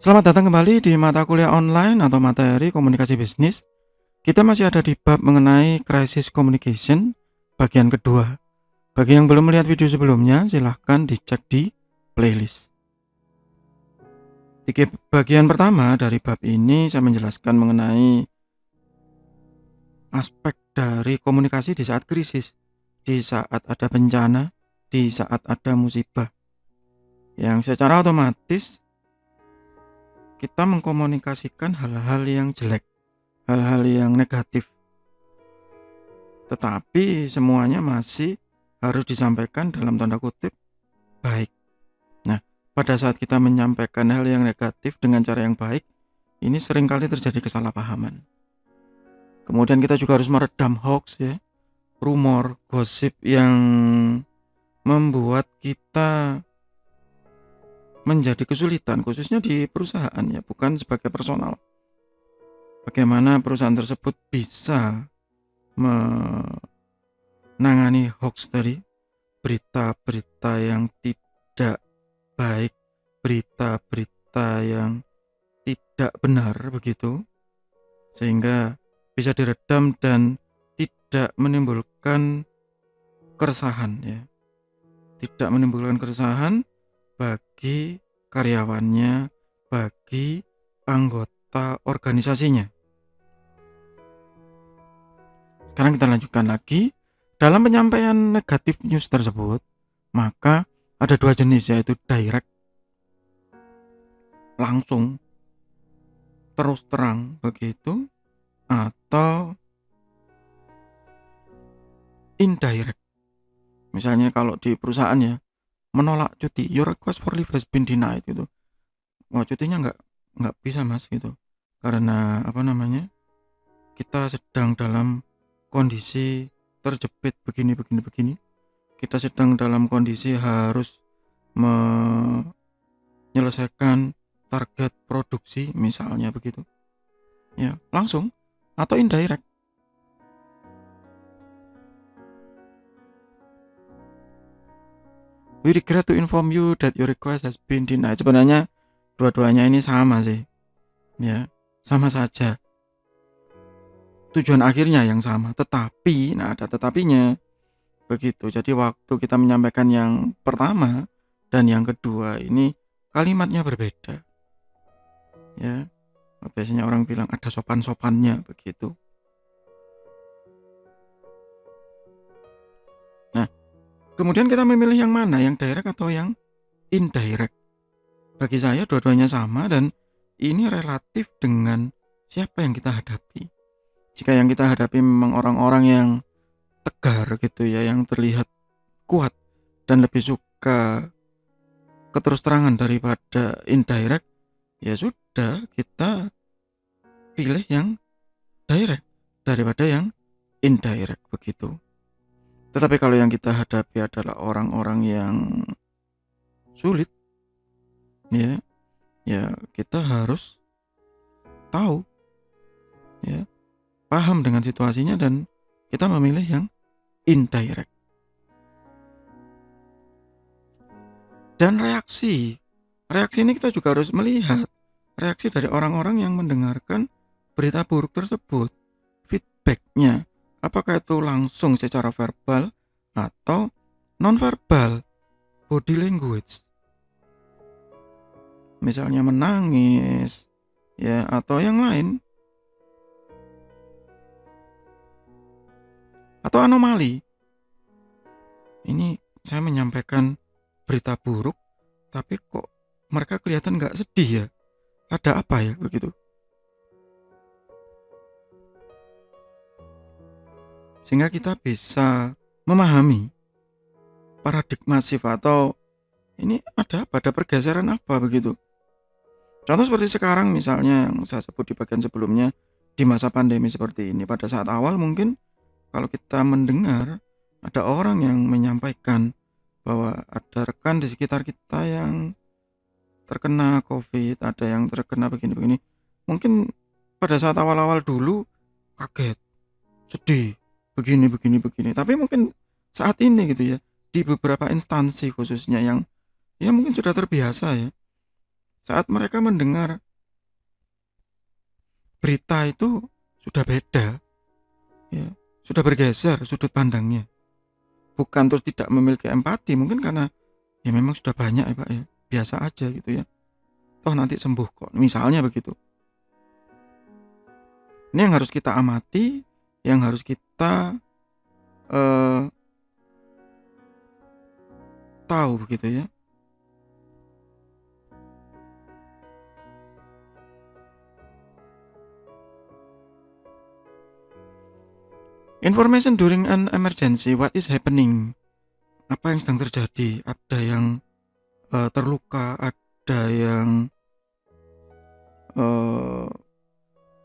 Selamat datang kembali di mata kuliah online atau materi komunikasi bisnis. Kita masih ada di bab mengenai crisis communication bagian kedua. Bagi yang belum melihat video sebelumnya, silahkan dicek di playlist. Di bagian pertama dari bab ini saya menjelaskan mengenai aspek dari komunikasi di saat krisis, di saat ada bencana, di saat ada musibah. Yang secara otomatis kita mengkomunikasikan hal-hal yang jelek, hal-hal yang negatif. Tetapi semuanya masih harus disampaikan dalam tanda kutip baik. Nah, pada saat kita menyampaikan hal yang negatif dengan cara yang baik, ini seringkali terjadi kesalahpahaman. Kemudian kita juga harus meredam hoax ya, rumor, gosip yang membuat kita menjadi kesulitan, khususnya di perusahaan ya, bukan sebagai personal. Bagaimana perusahaan tersebut bisa menangani hoax tadi, berita-berita yang tidak baik, berita-berita yang tidak benar begitu, sehingga bisa diredam dan tidak menimbulkan keresahan ya, tidak menimbulkan keresahan bagi karyawannya, bagi anggota organisasinya. Sekarang kita lanjutkan lagi. Dalam penyampaian negatif news tersebut, maka ada dua jenis, yaitu direct, langsung, terus terang begitu, atau indirect. Misalnya kalau di perusahaan ya, menolak cuti, your request for leave has been denied gitu. Wah, cutinya nggak bisa mas gitu, karena kita sedang dalam kondisi terjepit begini. Kita sedang dalam kondisi harus menyelesaikan target produksi misalnya begitu. Ya, langsung atau indirect. We regret to inform you that your request has been denied. Sebenarnya dua-duanya ini sama sih. Ya, sama saja. Tujuan akhirnya yang sama, tetapi ada tetapinya. Begitu. Jadi waktu kita menyampaikan yang pertama dan yang kedua ini kalimatnya berbeda. Ya. Biasanya orang bilang ada sopan-sopannya begitu. Nah, kemudian kita memilih yang mana, yang direct atau yang indirect. Bagi saya dua-duanya sama dan ini relatif dengan siapa yang kita hadapi. Jika yang kita hadapi memang orang-orang yang tegar gitu ya, yang terlihat kuat dan lebih suka keterus terangan daripada indirect, ya sudah kita pilih yang direct daripada yang indirect begitu. Tetapi kalau yang kita hadapi adalah orang-orang yang sulit, ya kita harus tahu, ya, paham dengan situasinya dan kita memilih yang indirect. Dan reaksi ini kita juga harus melihat reaksi dari orang-orang yang mendengarkan berita buruk tersebut, feedbacknya, apakah itu langsung secara verbal atau non-verbal, body language, misalnya menangis ya, atau yang lain, atau anomali. Ini saya menyampaikan berita buruk, tapi kok mereka kelihatan gak sedih ya, ada apa ya begitu. Sehingga kita bisa memahami paradigma shift atau ini ada pergeseran apa begitu. Contoh seperti sekarang misalnya yang saya sebut di bagian sebelumnya, di masa pandemi seperti ini. Pada saat awal mungkin kalau kita mendengar ada orang yang menyampaikan bahwa ada rekan di sekitar kita yang terkena COVID, ada yang terkena begini-begini, mungkin pada saat awal-awal dulu kaget, sedih, begini. Tapi mungkin saat ini gitu ya, di beberapa instansi khususnya yang ya mungkin sudah terbiasa ya, saat mereka mendengar berita itu sudah beda, ya, sudah bergeser sudut pandangnya. Bukan terus tidak memiliki empati, mungkin karena ya memang sudah banyak ya Pak ya, biasa aja gitu ya. Toh nanti sembuh kok, misalnya begitu. Ini yang harus kita amati, yang harus kita eh, tahu begitu ya. Information during an emergency, what is happening? Apa yang sedang terjadi? Ada yang terluka, ada yang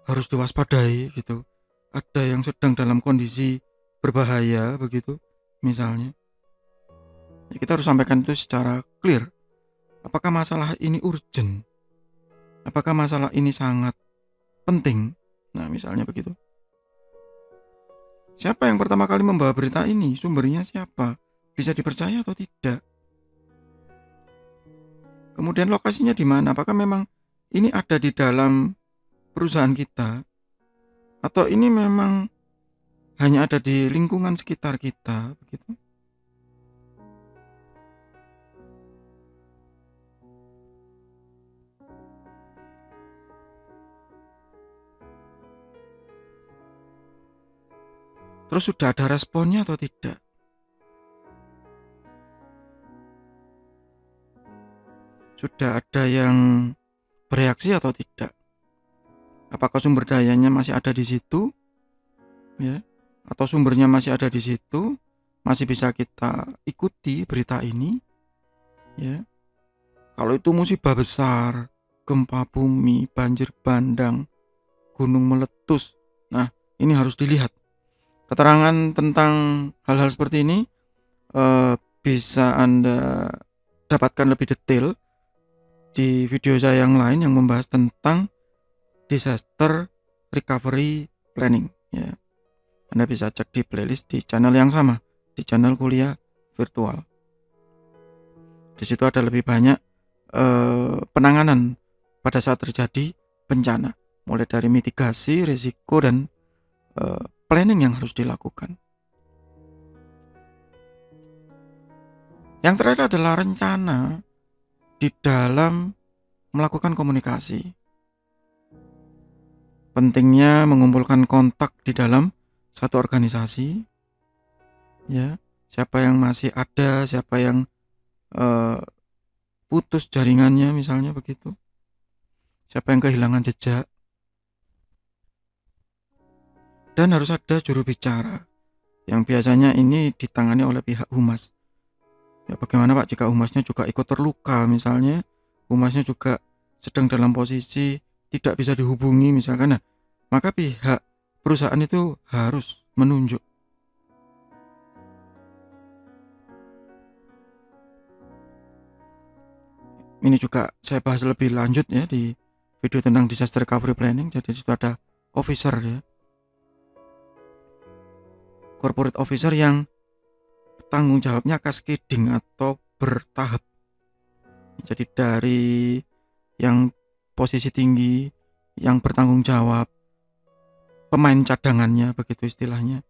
harus diwaspadai gitu. Ada yang sedang dalam kondisi berbahaya begitu, misalnya. Ya, kita harus sampaikan itu secara clear. Apakah masalah ini urgent? Apakah masalah ini sangat penting? Nah, misalnya begitu. Siapa yang pertama kali membawa berita ini? Sumbernya siapa? Bisa dipercaya atau tidak? Kemudian lokasinya di mana? Apakah memang ini ada di dalam perusahaan kita? Atau ini memang hanya ada di lingkungan sekitar kita? Begitu. Terus sudah ada responnya atau tidak? Sudah ada yang bereaksi atau tidak? Apakah sumber dayanya masih ada di situ? Ya, atau sumbernya masih ada di situ? Masih bisa kita ikuti berita ini? Ya. Kalau itu musibah besar, gempa bumi, banjir bandang, gunung meletus. Nah, ini harus dilihat. Keterangan tentang hal-hal seperti ini bisa Anda dapatkan lebih detail di video saya yang lain yang membahas tentang disaster recovery planning ya. Anda bisa cek di playlist di channel yang sama, di channel kuliah virtual. Di situ ada lebih banyak penanganan pada saat terjadi bencana, mulai dari mitigasi risiko dan planning yang harus dilakukan. Yang terakhir adalah rencana di dalam melakukan komunikasi. Pentingnya mengumpulkan kontak di dalam satu organisasi, ya. Siapa yang masih ada, siapa yang putus jaringannya, misalnya begitu. Siapa yang kehilangan jejak. Dan harus ada juru bicara yang biasanya ini ditangani oleh pihak humas. Ya, bagaimana Pak jika humasnya juga ikut terluka, misalnya humasnya juga sedang dalam posisi tidak bisa dihubungi misalkan. Nah, maka pihak perusahaan itu harus menunjuk. Ini juga saya bahas lebih lanjut ya di video tentang disaster recovery planning. Jadi itu ada officer ya, corporate officer yang tanggung jawabnya cascading atau bertahap. Jadi dari yang posisi tinggi, yang bertanggung jawab, pemain cadangannya begitu istilahnya.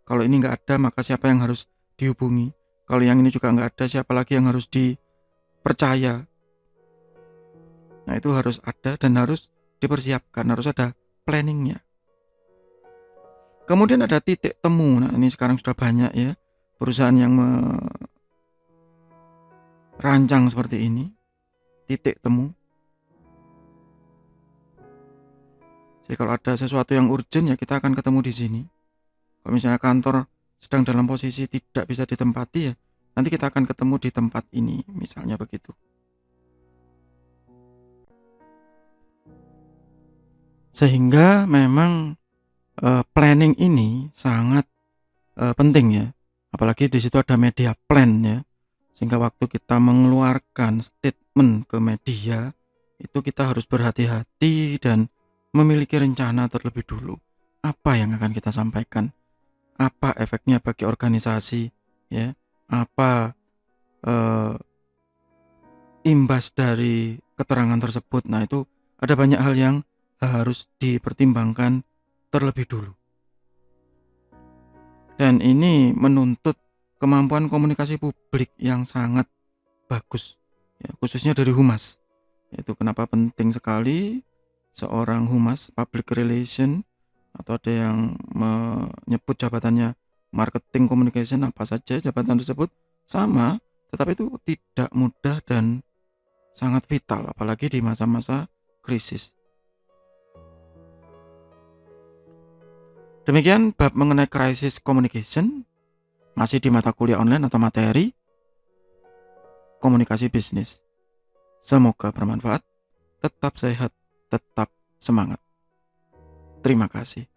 Kalau ini nggak ada, maka siapa yang harus dihubungi? Kalau yang ini juga nggak ada, siapa lagi yang harus dipercaya? Nah, itu harus ada dan harus dipersiapkan, harus ada planningnya. Kemudian ada titik temu. Nah, ini sekarang sudah banyak ya perusahaan yang merancang seperti ini, titik temu. Jadi kalau ada sesuatu yang urgent ya kita akan ketemu di sini. Kalau misalnya kantor sedang dalam posisi tidak bisa ditempati ya nanti kita akan ketemu di tempat ini, misalnya begitu. Sehingga memang planning ini sangat penting ya. Apalagi di situ ada media plan ya. Sehingga waktu kita mengeluarkan statement ke media itu kita harus berhati-hati dan memiliki rencana terlebih dulu. Apa yang akan kita sampaikan? Apa efeknya bagi organisasi ya? Apa imbas dari keterangan tersebut. Nah, itu ada banyak hal yang harus dipertimbangkan terlebih dulu. Dan ini menuntut kemampuan komunikasi publik yang sangat bagus, ya, khususnya dari humas. Itu kenapa penting sekali seorang humas public relation, atau ada yang menyebut jabatannya marketing communication, apa saja jabatan tersebut sama, tetapi itu tidak mudah dan sangat vital apalagi di masa-masa krisis. Demikian bab mengenai crisis communication, masih di mata kuliah online atau materi komunikasi bisnis. Semoga bermanfaat, tetap sehat, tetap semangat. Terima kasih.